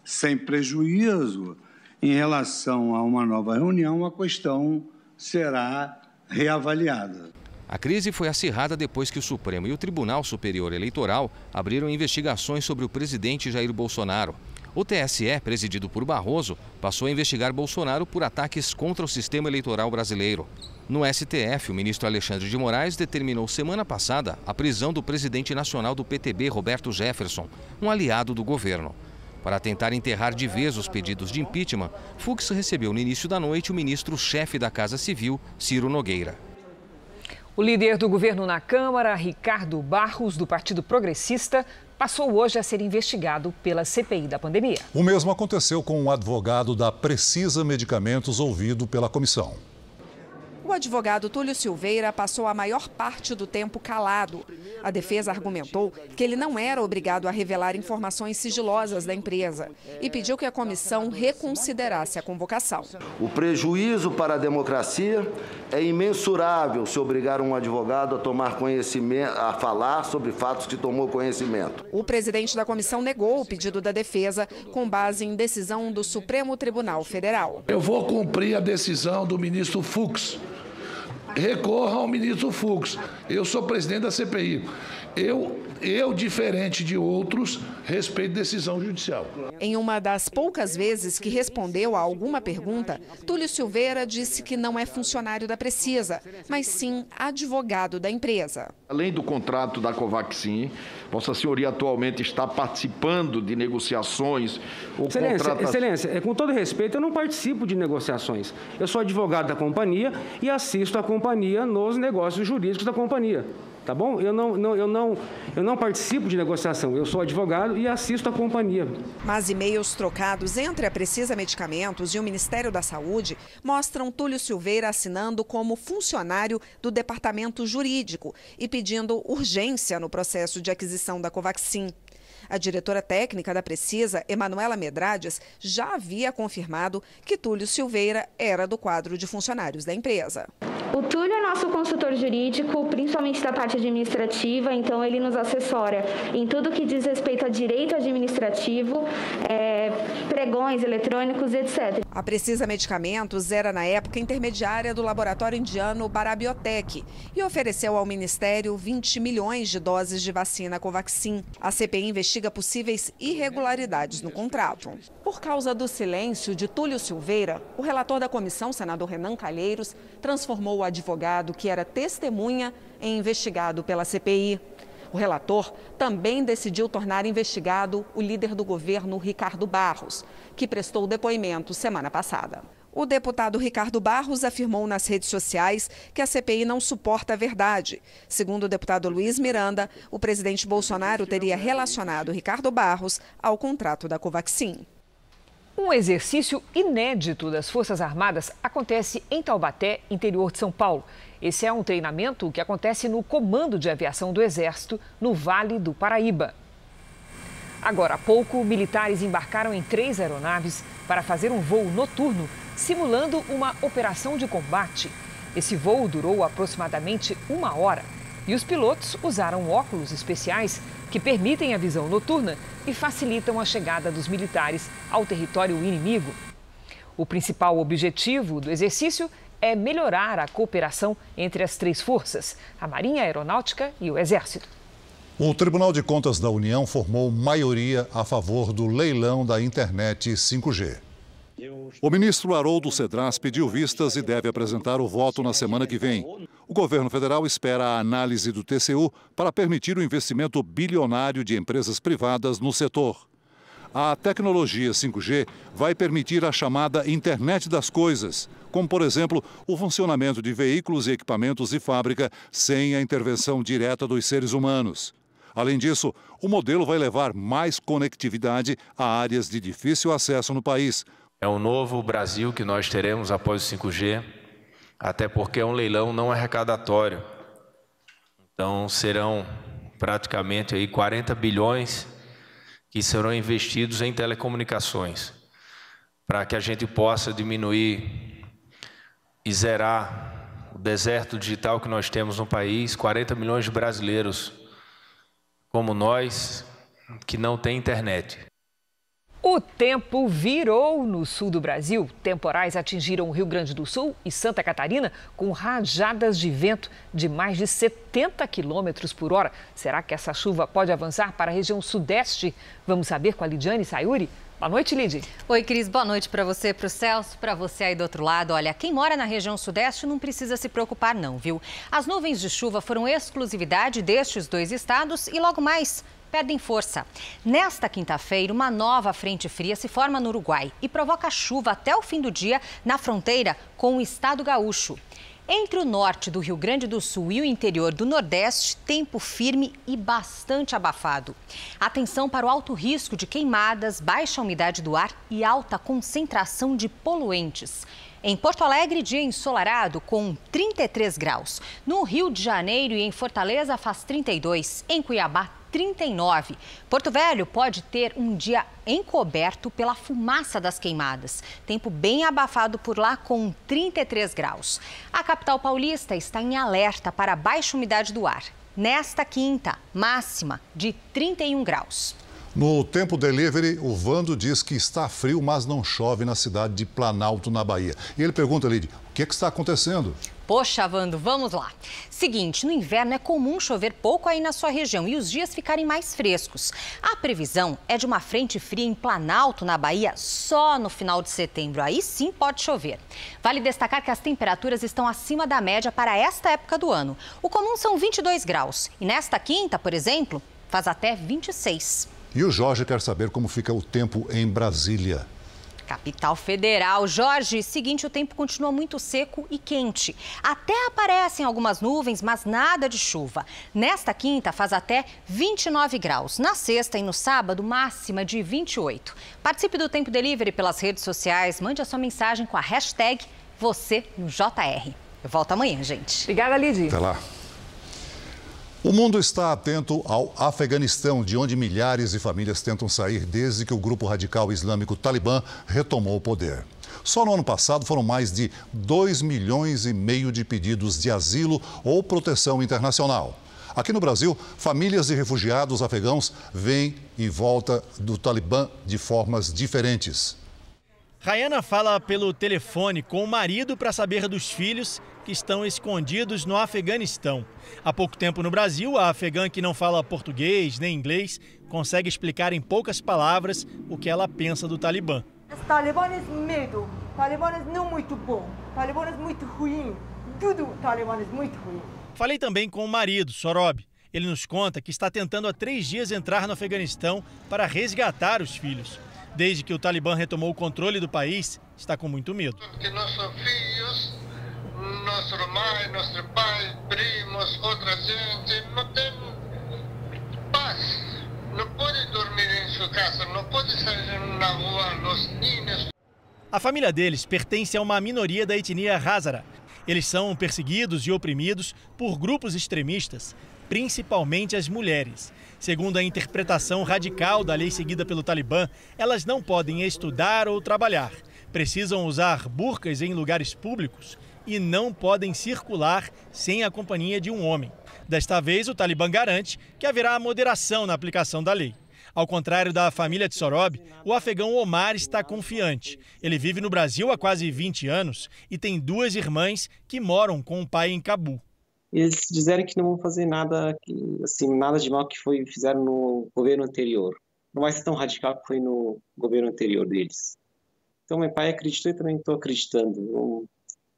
sem prejuízo em relação a uma nova reunião, a questão será reavaliada. A crise foi acirrada depois que o Supremo e o Tribunal Superior Eleitoral abriram investigações sobre o presidente Jair Bolsonaro. O TSE, presidido por Barroso, passou a investigar Bolsonaro por ataques contra o sistema eleitoral brasileiro. No STF, o ministro Alexandre de Moraes determinou semana passada a prisão do presidente nacional do PTB, Roberto Jefferson, um aliado do governo. Para tentar enterrar de vez os pedidos de impeachment, Fux recebeu no início da noite o ministro-chefe da Casa Civil, Ciro Nogueira. O líder do governo na Câmara, Ricardo Barros, do Partido Progressista, passou hoje a ser investigado pela CPI da pandemia. O mesmo aconteceu com o advogado da Precisa Medicamentos, ouvido pela comissão. O advogado Túlio Silveira passou a maior parte do tempo calado. A defesa argumentou que ele não era obrigado a revelar informações sigilosas da empresa e pediu que a comissão reconsiderasse a convocação. O prejuízo para a democracia é imensurável se obrigar um advogado a tomar conhecimento, a falar sobre fatos que tomou conhecimento. O presidente da comissão negou o pedido da defesa com base em decisão do Supremo Tribunal Federal. Eu vou cumprir a decisão do ministro Fux. Recorra ao ministro Fux. Eu sou presidente da CPI. Eu, diferente de outros, respeito decisão judicial. Em uma das poucas vezes que respondeu a alguma pergunta, Túlio Silveira disse que não é funcionário da Precisa, mas sim advogado da empresa. Além do contrato da Covaxin, Vossa Senhoria atualmente está participando de negociações. Excelência, com todo respeito, eu não participo de negociações. Eu sou advogado da companhia e assisto a companhia nos negócios jurídicos da companhia. Tá bom? Eu não participo de negociação, eu sou advogado e assisto a companhia. Mas e-mails trocados entre a Precisa Medicamentos e o Ministério da Saúde mostram Túlio Silveira assinando como funcionário do Departamento Jurídico e pedindo urgência no processo de aquisição da Covaxin. A diretora técnica da Precisa, Emanuela Medrades, já havia confirmado que Túlio Silveira era do quadro de funcionários da empresa. O Túlio é nosso consultor jurídico, principalmente da parte administrativa, então ele nos assessora em tudo que diz respeito a direito administrativo, pregões eletrônicos, etc. A Precisa Medicamentos era, na época, intermediária do laboratório indiano Barabiotec e ofereceu ao Ministério 20 milhões de doses de vacina Covaxin. A CPI investiga possíveis irregularidades no contrato. Por causa do silêncio de Túlio Silveira, o relator da comissão, senador Renan Calheiros, transformou o advogado que era testemunha em investigado pela CPI. O relator também decidiu tornar investigado o líder do governo, Ricardo Barros, que prestou depoimento semana passada. O deputado Ricardo Barros afirmou nas redes sociais que a CPI não suporta a verdade. Segundo o deputado Luiz Miranda, o presidente Bolsonaro teria relacionado Ricardo Barros ao contrato da Covaxin. Um exercício inédito das Forças Armadas acontece em Taubaté, interior de São Paulo. Esse é um treinamento que acontece no Comando de Aviação do Exército, no Vale do Paraíba. Agora há pouco, militares embarcaram em 3 aeronaves para fazer um voo noturno, simulando uma operação de combate. Esse voo durou aproximadamente 1 hora e os pilotos usaram óculos especiais que permitem a visão noturna e facilitam a chegada dos militares ao território inimigo. O principal objetivo do exercício é melhorar a cooperação entre as 3 forças, a Marinha, a Aeronáutica e o Exército. O Tribunal de Contas da União formou maioria a favor do leilão da internet 5G. O ministro Haroldo Cedras pediu vistas e deve apresentar o voto na semana que vem. O governo federal espera a análise do TCU para permitir o investimento bilionário de empresas privadas no setor. A tecnologia 5G vai permitir a chamada internet das coisas, como, por exemplo, o funcionamento de veículos e equipamentos de fábrica sem a intervenção direta dos seres humanos. Além disso, o modelo vai levar mais conectividade a áreas de difícil acesso no país. É um novo Brasil que nós teremos após o 5G, até porque é um leilão não arrecadatório. Então serão praticamente aí 40 bilhões que serão investidos em telecomunicações, para que a gente possa diminuir e zerar o deserto digital que nós temos no país. 40 milhões de brasileiros como nós, que não tem internet. O tempo virou no sul do Brasil. Temporais atingiram o Rio Grande do Sul e Santa Catarina com rajadas de vento de mais de 70 km por hora. Será que essa chuva pode avançar para a região sudeste? Vamos saber com a Lidiane Sayuri. Boa noite, Lidi. Oi, Cris. Boa noite para você, para o Celso, para você aí do outro lado. Olha, quem mora na região sudeste não precisa se preocupar não, viu? As nuvens de chuva foram exclusividade destes 2 estados e logo mais perdem força. Nesta quinta-feira, uma nova frente fria se forma no Uruguai e provoca chuva até o fim do dia na fronteira com o estado gaúcho. Entre o norte do Rio Grande do Sul e o interior do Nordeste, tempo firme e bastante abafado. Atenção para o alto risco de queimadas, baixa umidade do ar e alta concentração de poluentes. Em Porto Alegre, dia ensolarado com 33 graus. No Rio de Janeiro e em Fortaleza faz 32. Em Cuiabá, 39. Porto Velho pode ter um dia encoberto pela fumaça das queimadas. Tempo bem abafado por lá com 33 graus. A capital paulista está em alerta para baixa umidade do ar. Nesta quinta, máxima de 31 graus. No Tempo Delivery, o Vando diz que está frio, mas não chove na cidade de Planalto, na Bahia. E ele pergunta, Lid, o que está acontecendo? Poxa, Vando, vamos lá. Seguinte, no inverno é comum chover pouco aí na sua região e os dias ficarem mais frescos. A previsão é de uma frente fria em Planalto, na Bahia, só no final de setembro. Aí sim pode chover. Vale destacar que as temperaturas estão acima da média para esta época do ano. O comum são 22 graus e nesta quinta, por exemplo, faz até 26. E o Jorge quer saber como fica o tempo em Brasília. Capital Federal. Jorge, seguinte, o tempo continua muito seco e quente. Até aparecem algumas nuvens, mas nada de chuva. Nesta quinta faz até 29 graus. Na sexta e no sábado, máxima de 28. Participe do Tempo Delivery pelas redes sociais. Mande a sua mensagem com a hashtag #VocêNoJR. Eu volto amanhã, gente. Obrigada, Lidy. Até lá. O mundo está atento ao Afeganistão, de onde milhares de famílias tentam sair desde que o grupo radical islâmico Talibã retomou o poder. Só no ano passado foram mais de 2,5 milhões de pedidos de asilo ou proteção internacional. Aqui no Brasil, famílias de refugiados afegãos vêm em volta do Talibã de formas diferentes. Rayana fala pelo telefone com o marido para saber dos filhos que estão escondidos no Afeganistão. Há pouco tempo no Brasil, a afegã que não fala português nem inglês consegue explicar em poucas palavras o que ela pensa do Talibã. Os talibãs medo, talibãs não muito bom, talibãs muito ruim, tudo talibãs muito ruim. Falei também com o marido, Sorob. Ele nos conta que está tentando há 3 dias entrar no Afeganistão para resgatar os filhos. Desde que o Talibã retomou o controle do país, está com muito medo. Que nossos filhos, nossa mãe, nosso pai, primos, outra gente, não tem paz. Não pode dormir em sua casa, não pode sair na rua, os ninhos. A família deles pertence a uma minoria da etnia Hazara. Eles são perseguidos e oprimidos por grupos extremistas, principalmente as mulheres. Segundo a interpretação radical da lei seguida pelo Talibã, elas não podem estudar ou trabalhar, precisam usar burcas em lugares públicos e não podem circular sem a companhia de um homem. Desta vez, o Talibã garante que haverá moderação na aplicação da lei. Ao contrário da família de Sorob, o afegão Omar está confiante. Ele vive no Brasil há quase 20 anos e tem 2 irmãs que moram com o pai em Cabu. Eles disseram que não vão fazer nada, nada de mal que fizeram no governo anterior. Não vai ser tão radical que foi no governo anterior deles. Então meu pai acreditou e também estou acreditando.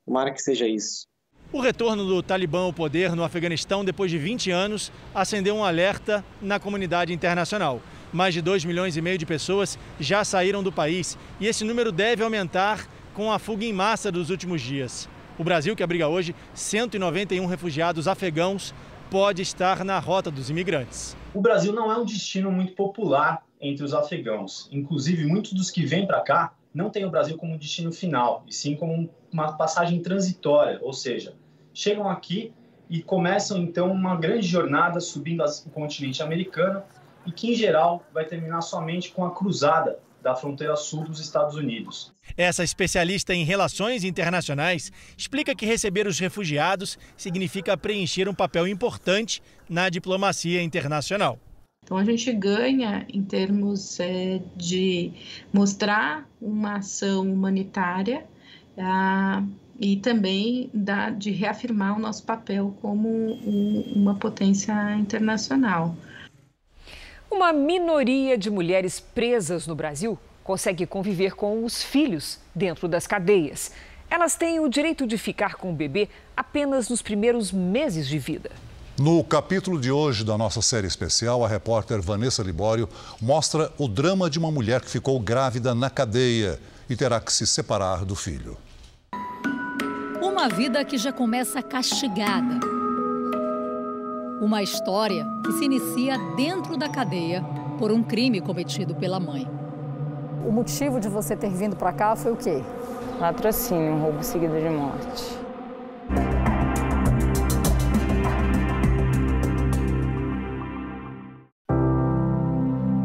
Tomara que seja isso. O retorno do Talibã ao poder no Afeganistão depois de 20 anos acendeu um alerta na comunidade internacional. Mais de 2,5 milhões de pessoas já saíram do país e esse número deve aumentar com a fuga em massa dos últimos dias. O Brasil, que abriga hoje 191 refugiados afegãos, pode estar na rota dos imigrantes. O Brasil não é um destino muito popular entre os afegãos. Inclusive, muitos dos que vêm para cá não têm o Brasil como destino final, e sim como uma passagem transitória, ou seja, chegam aqui e começam então uma grande jornada subindo o continente americano e que, em geral, vai terminar somente com a cruzada da fronteira sul dos Estados Unidos. Essa especialista em relações internacionais explica que receber os refugiados significa preencher um papel importante na diplomacia internacional. Então a gente ganha em termos de mostrar uma ação humanitária e também de reafirmar o nosso papel como uma potência internacional. Uma minoria de mulheres presas no Brasil consegue conviver com os filhos dentro das cadeias. Elas têm o direito de ficar com o bebê apenas nos primeiros meses de vida. No capítulo de hoje da nossa série especial, a repórter Vanessa Libório mostra o drama de uma mulher que ficou grávida na cadeia e terá que se separar do filho. Uma vida que já começa castigada. Uma história que se inicia dentro da cadeia por um crime cometido pela mãe. O motivo de você ter vindo para cá foi o quê? Latrocínio, um roubo seguido de morte.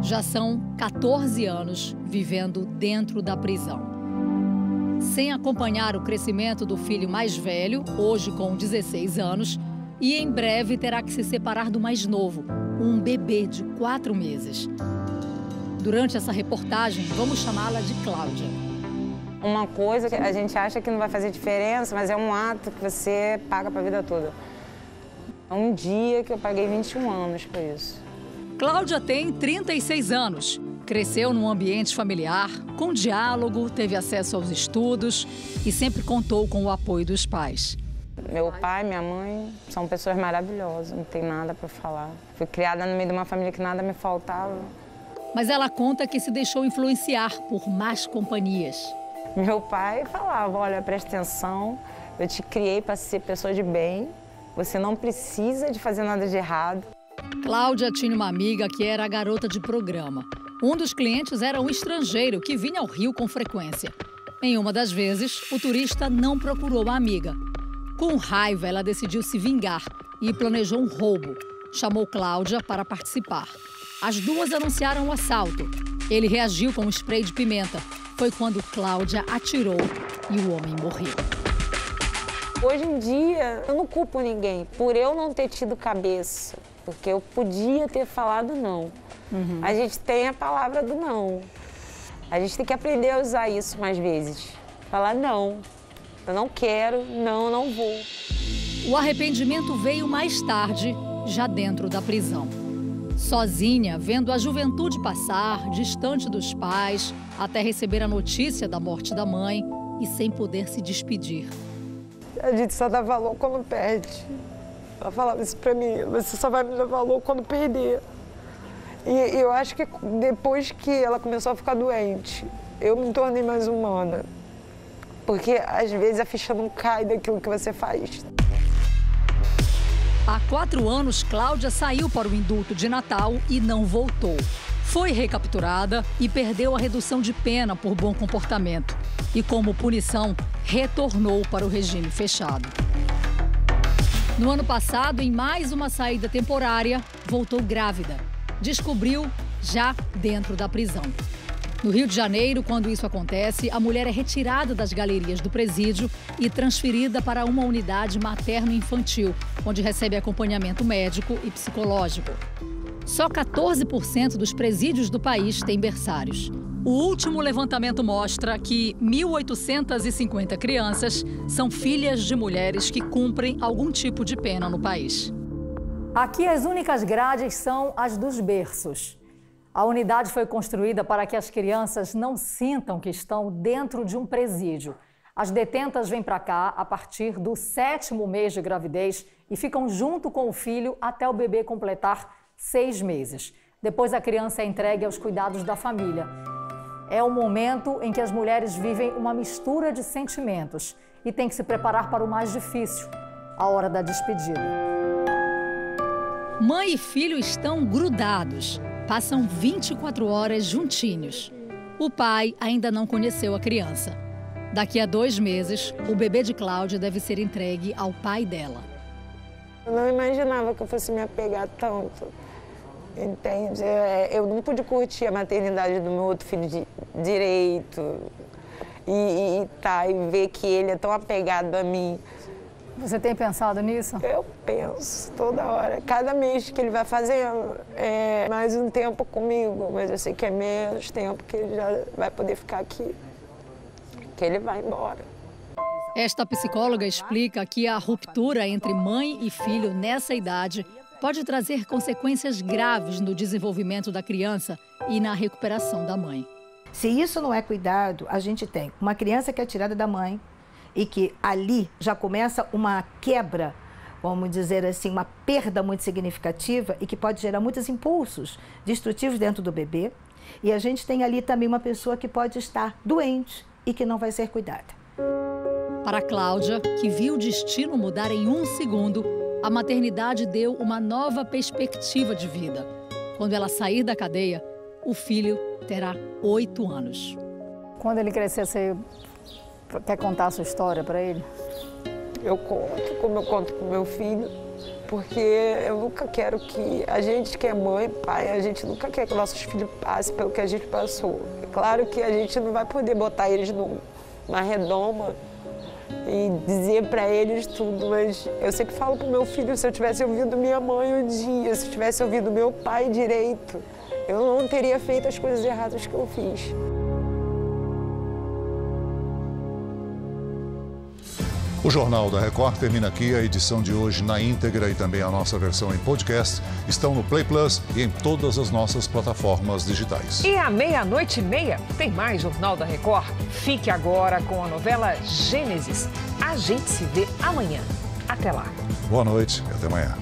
Já são 14 anos vivendo dentro da prisão. Sem acompanhar o crescimento do filho mais velho, hoje com 16 anos, e em breve terá que se separar do mais novo, um bebê de 4 meses. Durante essa reportagem, vamos chamá-la de Cláudia. Uma coisa que a gente acha que não vai fazer diferença, mas é um ato que você paga para a vida toda. É um dia que eu paguei 21 anos por isso. Cláudia tem 36 anos. Cresceu num ambiente familiar, com diálogo, teve acesso aos estudos e sempre contou com o apoio dos pais. Meu pai e minha mãe são pessoas maravilhosas, não tem nada para falar. Fui criada no meio de uma família que nada me faltava. Mas ela conta que se deixou influenciar por más companhias. Meu pai falava, olha, presta atenção, eu te criei para ser pessoa de bem, você não precisa de fazer nada de errado. Cláudia tinha uma amiga que era a garota de programa. Um dos clientes era um estrangeiro que vinha ao Rio com frequência. Em uma das vezes, o turista não procurou a amiga. Com raiva, ela decidiu se vingar e planejou um roubo. Chamou Cláudia para participar. As duas anunciaram o assalto. Ele reagiu com um spray de pimenta. Foi quando Cláudia atirou e o homem morreu. Hoje em dia, eu não culpo ninguém por eu não ter tido cabeça, porque eu podia ter falado não. A gente tem a palavra do não. A gente tem que aprender a usar isso mais vezes. Falar não. Eu não quero, não, não vou. O arrependimento veio mais tarde, já dentro da prisão. Sozinha, vendo a juventude passar, distante dos pais, até receber a notícia da morte da mãe e sem poder se despedir. A gente só dá valor quando perde. Ela falava isso pra mim, você só vai me dar valor quando perder. E eu acho que depois que ela começou a ficar doente, eu me tornei mais humana. Porque às vezes a ficha não cai daquilo que você faz. Há 4 anos, Cláudia saiu para o indulto de Natal e não voltou. Foi recapturada e perdeu a redução de pena por bom comportamento. E como punição, retornou para o regime fechado. No ano passado, em mais uma saída temporária, voltou grávida. Descobriu já dentro da prisão. No Rio de Janeiro, quando isso acontece, a mulher é retirada das galerias do presídio e transferida para uma unidade materno-infantil, onde recebe acompanhamento médico e psicológico. Só 14% dos presídios do país têm berçários. O último levantamento mostra que 1.850 crianças são filhas de mulheres que cumprem algum tipo de pena no país. Aqui as únicas grades são as dos berços. A unidade foi construída para que as crianças não sintam que estão dentro de um presídio. As detentas vêm para cá a partir do 7º mês de gravidez e ficam junto com o filho até o bebê completar 6 meses. Depois a criança é entregue aos cuidados da família. É o momento em que as mulheres vivem uma mistura de sentimentos e têm que se preparar para o mais difícil, a hora da despedida. Mãe e filho estão grudados, passam 24 horas juntinhos. O pai ainda não conheceu a criança. Daqui a 2 meses, o bebê de Cláudia deve ser entregue ao pai dela. Eu não imaginava que eu fosse me apegar tanto. Entende? Eu não pude curtir a maternidade do meu outro filho direito e ver que ele é tão apegado a mim. Você tem pensado nisso? Eu penso toda hora. Cada mês que ele vai fazendo é mais um tempo comigo, mas eu sei que é menos tempo que ele já vai poder ficar aqui, que ele vai embora. Esta psicóloga explica que a ruptura entre mãe e filho nessa idade pode trazer consequências graves no desenvolvimento da criança e na recuperação da mãe. Se isso não é cuidado, a gente tem uma criança que é tirada da mãe e que ali já começa uma quebra, vamos dizer assim, uma perda muito significativa e que pode gerar muitos impulsos destrutivos dentro do bebê. E a gente tem ali também uma pessoa que pode estar doente e que não vai ser cuidada. Para Cláudia, que viu o destino mudar em 1 segundo, a maternidade deu uma nova perspectiva de vida. Quando ela sair da cadeia, o filho terá 8 anos. Quando ele crescer, você quer contar a sua história para ele? Eu conto, como eu conto para o meu filho, porque eu nunca quero que a gente que é mãe, pai, a gente nunca quer que nossos filhos passem pelo que a gente passou. É claro que a gente não vai poder botar eles numa redoma e dizer para eles tudo, mas eu sempre falo pro meu filho, se eu tivesse ouvido minha mãe um dia, se eu tivesse ouvido meu pai direito, eu não teria feito as coisas erradas que eu fiz. O Jornal da Record termina aqui. A edição de hoje na íntegra e também a nossa versão em podcast estão no Play Plus e em todas as nossas plataformas digitais. E à 00:30 tem mais Jornal da Record. Fique agora com a novela Gênesis. A gente se vê amanhã. Até lá. Boa noite e até amanhã.